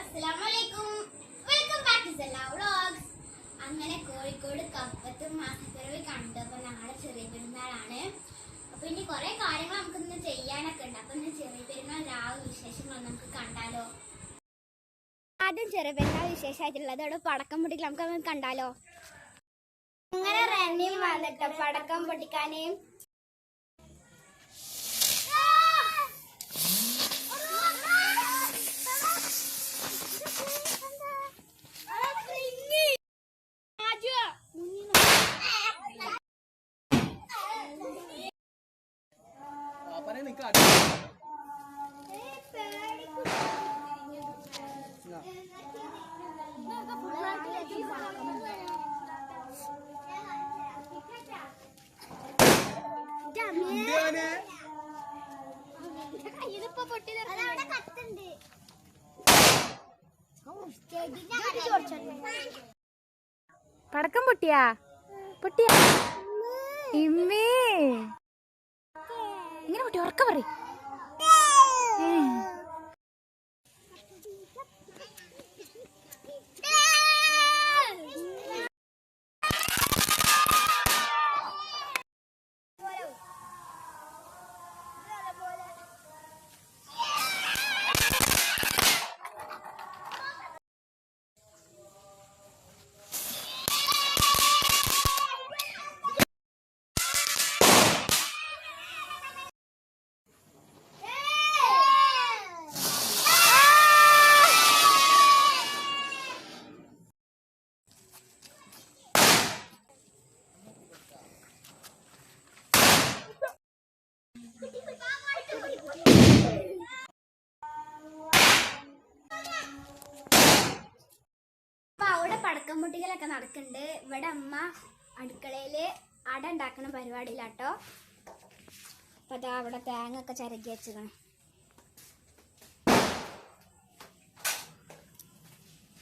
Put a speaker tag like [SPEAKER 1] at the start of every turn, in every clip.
[SPEAKER 1] അസ്സലാമലൈക്കും, welcome back to സെല്ല vlogs. അങ്ങനെ കോഴിക്കോട് കപ്പത്ത് മാസപ്പിറവി കണ്ടപ്പോൾ നാളെ ചെറിയ പെരുന്നാളാണ്. അപ്പൊ ഇനി കുറെ കാര്യങ്ങൾ നമുക്കിന്ന് ചെയ്യാനൊക്കെ ഉണ്ട്. അപ്പൊ ഇന്ന് ചെറിയ പെരുന്നാൾ രാവ് വിശേഷങ്ങൾ നമുക്ക് കണ്ടാലോ. ആദ്യം ചെറിയ പെരുന്നാൾ വിശേഷമായിട്ടുള്ളത് അവിടെ പടക്കം പൊട്ടിക്കൽ നമുക്ക് കണ്ടാലോ. അങ്ങനെ റണ്ണിയും വന്നിട്ടോ പടക്കം പൊട്ടിക്കാനേ.
[SPEAKER 2] പടക്കം പൊട്ടിയാ പൊട്ടിയാ ഇമ്മേ ഇങ്ങനെ പൊട്ടി ഉറക്ക പറ.
[SPEAKER 1] പടക്കം പൊട്ടിക്കലൊക്കെ നടക്കുന്നുണ്ട്. ഇവിടെ അമ്മ അടുക്കളയില് അട ഉണ്ടാക്കുന്ന പരിപാടിയിലാട്ടോ. അപ്പൊ അതാ അവിടെ തേങ്ങ ഒക്കെ ചിരകി വെച്ചതാണ്.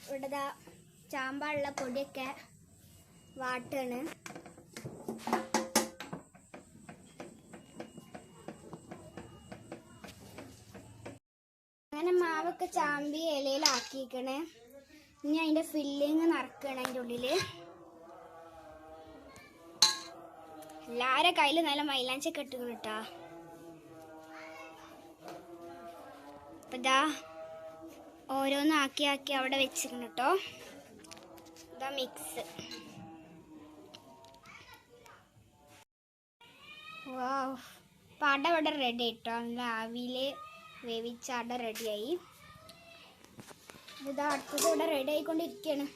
[SPEAKER 1] ഇവിടെ ചാമ്പാനുള്ള പൊടിയൊക്കെ വാട്ടാണ്. അങ്ങനെ മാവൊക്കെ ചാമ്പി ഇലയിലാക്കിക്കണേ. ഇനി അതിന്റെ ഫില്ലിങ് നിറക്കണം. അതിൻ്റെ ഉള്ളില് എല്ലാരെ കയ്യില് നല്ല മൈലാഞ്ചൊക്കെ ഇട്ടുക്കണം കേട്ടാ. അപ്പൊ ഇതാ ഓരോന്ന് ആക്കി ആക്കി അവിടെ വെച്ചിരിക്കണം കേട്ടോ. ഇതാ മിക്സ്. വാവ്, അപ്പം അട ഇവിടെ റെഡി ആയിട്ടോ. നല്ല ആവിയില് വേവിച്ച അട റെഡിയായി. ഇതാ അടുത്തത് ഇവിടെ റെഡി ആയിക്കൊണ്ടിരിക്കുകയാണ്.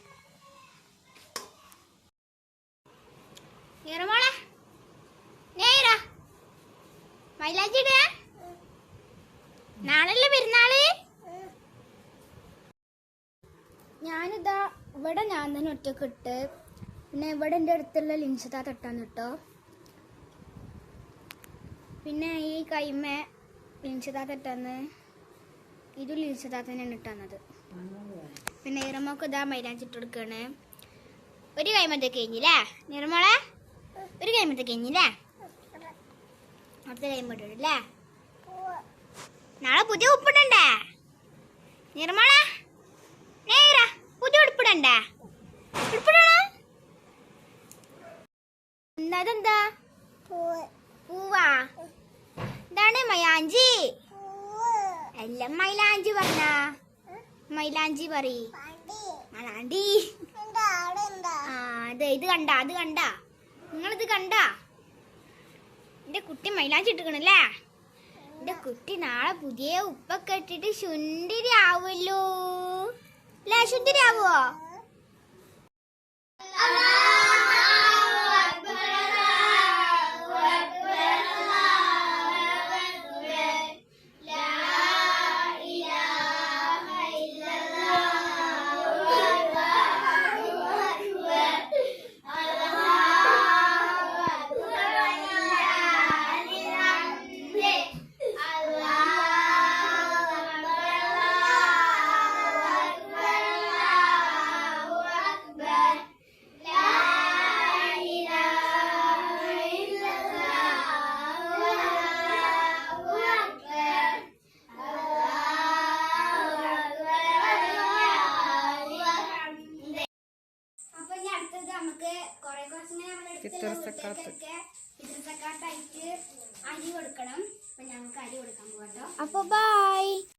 [SPEAKER 1] മൈലാഞ്ചിട നാളല്ലേ പെരുന്നാള്. ഞാനിതാ ഇവിടെ ഞാൻ തന്നെ ഒറ്റക്ക് ഇട്ട്. പിന്നെ ഇവിടെ എൻ്റെ അടുത്തുള്ള ലിൻഷതാ തട്ടാന്ന് കേട്ടോ. പിന്നെ ഈ കൈമേ ലിൻഷതാ തട്ടാന്ന്, ഇത് ലിൻഷതാ തന്നെയാണ് ഇട്ടാന്നത്. പിന്നെ നിറമൊക്കെ ഇതാ മൈലാഞ്ചിട്ട് കൊടുക്കാണ്. ഒരു കൈമത്തെ കഴിഞ്ഞില്ലേ നിറമോളെ, ഒരു കൈമത്തെ കഴിഞ്ഞില്ലേ. അടുത്ത കൈമട്ടല്ലേ. നാളെ പുതിയ ഉപ്പിടണ്ടേ നിറമോളെ. നേര പുതിയ ഉടുപ്പിടണ്ടേ. ഉടുപ്പിടണോ? അതെന്താ പൂവാ? ഇതാണ് മൈലാഞ്ചി. എല്ലാം മൈലാഞ്ചി പറഞ്ഞ മൈലാഞ്ചി പറ. മലാണ്ടി. അതെ, ഇത് കണ്ട, അത് കണ്ട, നിങ്ങളിത് കണ്ട. എന്റെ കുട്ടി മൈലാഞ്ചി ഇട്ടിക്കണല്ലേ. എന്റെ കുട്ടി നാളെ പുതിയ ഉപ്പൊക്കെ ഇട്ടിട്ട് സുന്ദരി ആവുമല്ലോ അല്ലേ. സുന്ദരി ആവുമോ? നമുക്ക് കുറച്ചിങ്ങനെ നമ്മുടെ അടുത്തുള്ള വീട്ടിലേക്കൊക്കെ പിതൃസക്കാത്തായിട്ട് അരി കൊടുക്കണം. അപ്പൊ ഞങ്ങൾക്ക് അരി കൊടുക്കാൻ പോകട്ടോ.
[SPEAKER 2] അപ്പൊ ബൈ.